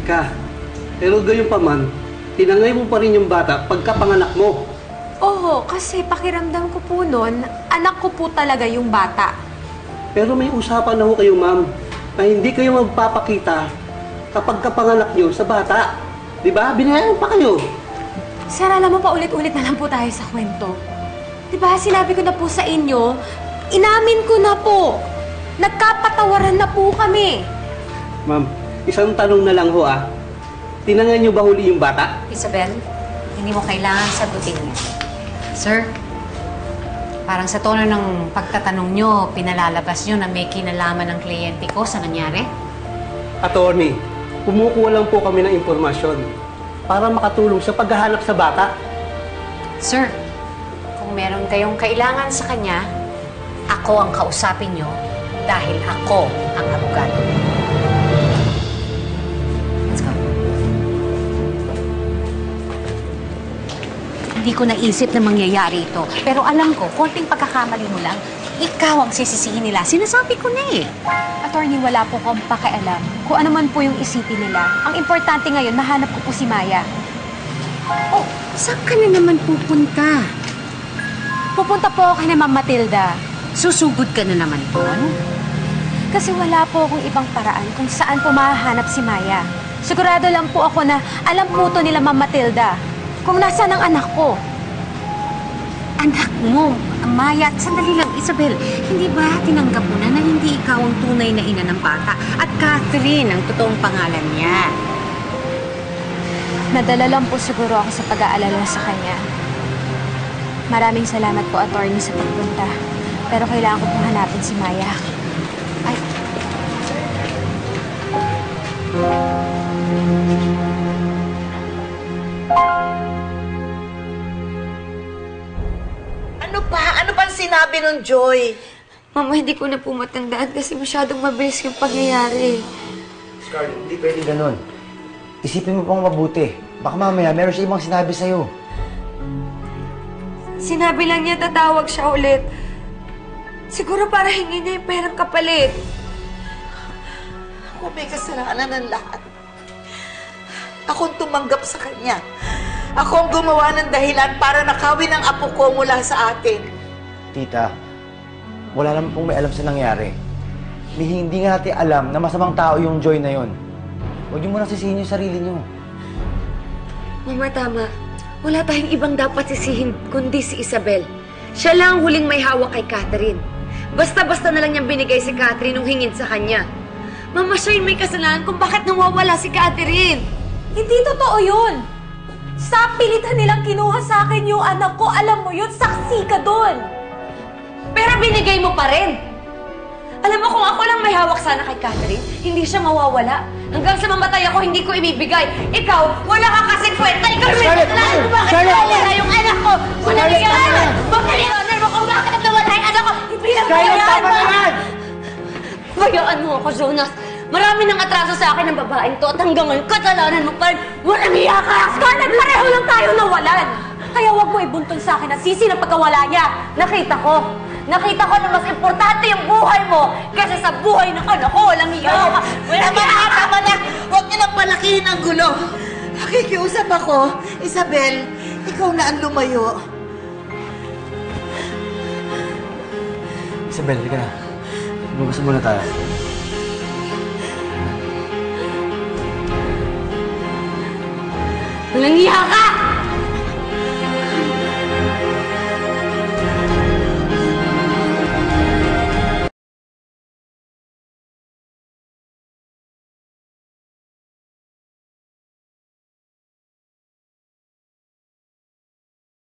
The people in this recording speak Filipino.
ka. Pero gayon pa man, tinangay mo pa rin yung bata pagkapanganak mo. Oo, kasi pakiramdam ko po nun, anak ko po talaga yung bata. Pero may usapan na ho kayo, ma'am, na hindi kayo magpapakita kapag kapanganak nyo sa bata. Di ba? Binayaran pa kayo. Sir, alam mo, paulit-ulit na lang po tayo sa kwento. Di ba, sinabi ko na po sa inyo, inamin ko na po. Nagkapatawaran na po kami. Ma'am, isang tanong na lang ho Tinangay nyo ba huli yung bata? Isabel, hindi mo kailangan sagutin niya. Sir, parang sa tono ng pagtatanong nyo, pinalalabas nyo na may kinalaman ng kliyente ko sa nangyari? Attorney, kumukuha lang po kami ng impormasyon para makatulong sa paghahanap sa bata. Sir, kung meron kayong kailangan sa kanya, ako ang kausapin nyo dahil ako ang abogado. Let's go. Hindi ko naisip na mangyayari ito. Pero alam ko, konting pagkakamali mo lang, ikaw ang sisisihin nila. Sinasabi ko na eh. Attorney, wala po akong pakialam kung ano man po yung isipin nila. Ang importante ngayon, mahanap ko po si Maya. Oh, saan ka na naman pupunta? Pupunta po ako kay Ma'am Matilda. Susugod ka na naman doon? Kasi wala po akong ibang paraan kung saan po mahahanap si Maya. Sigurado lang po ako na alam po to nila Ma'am Matilda kung nasaan ang anak ko. Anak mo, Maya, sandali lang, Isabel. Hindi ba tinanggap mo na hindi ikaw ang tunay na ina ng bata at Catherine ang totoong pangalan niya? Nadala lang po siguro ako sa pag-aalala sa kanya. Maraming salamat po, attorney, sa pagpunta. Pero kailangan ko pong hanapin si Maya. Ay. Ano pa sinabi nun, Joy? Mama, hindi ko na po matandaan kasi masyadong mabilis yung pangyayari. Scarlett, hindi pwede ganun. Isipin mo pang mabuti. Baka mamaya meron siya ibang sinabi sa'yo. Sinabi lang niya tatawag siya ulit. Siguro para hingin niya yung perang kapalit. Ako may kasalanan ng lahat. Ako ang tumanggap sa kanya. Ako ang gumawa ng dahilan para nakawin ang apo ko mula sa atin. Tita, wala naman pong may alam sa nangyari. Hindi nga natin alam na masamang tao yung Joy na yon. Huwag niyo muna sisihin yung sarili niyo. Mama, tama. Wala tayong ibang dapat sisihin kundi si Isabel. Siya lang ang huling may hawak kay Catherine. Basta-basta na lang niyang binigay si Catherine nung hingin sa kanya. Mama, siya yung may kasalanan kung bakit nawawala si Catherine. Hindi totoo yun! Sa pilitan nilang kinuha sa akin yung anak ko, alam mo yun, saksi ka doon! Pero binigay mo pa rin. Alam mo, kung ako lang may hawak sana kay Catherine, hindi siya mawawala. Hanggang sa mamatay ako, hindi ko ibibigay. Ikaw, wala ka kasing kwenta. Ikaw yung may kasalanan mo. Bakit nawawala yung anak ko? Wala niyaman! Bakit mo kung bakit nawala yung anak ko? Bayaan mo! Bayaan mo ako, Jonas. Marami nang atraso sa akin ng babaeng to at hanggang ngayon, kasalanan mo pa rin. Walang iya ka! Scarlett, pareho lang tayo nawalan! Kaya wag mo ibuntun sa akin at sisi ng pagkawala niya. Nakita ko na mas importante yung buhay mo kaysa sa buhay ng anak ko. Walang iya ka! Tama na! Huwag niyo nang palakihin ang gulo. Nakikiusap ako. Isabel, ikaw na ang lumayo. Isabel, halika na. Lumabas muna tayo. Walang iya ka!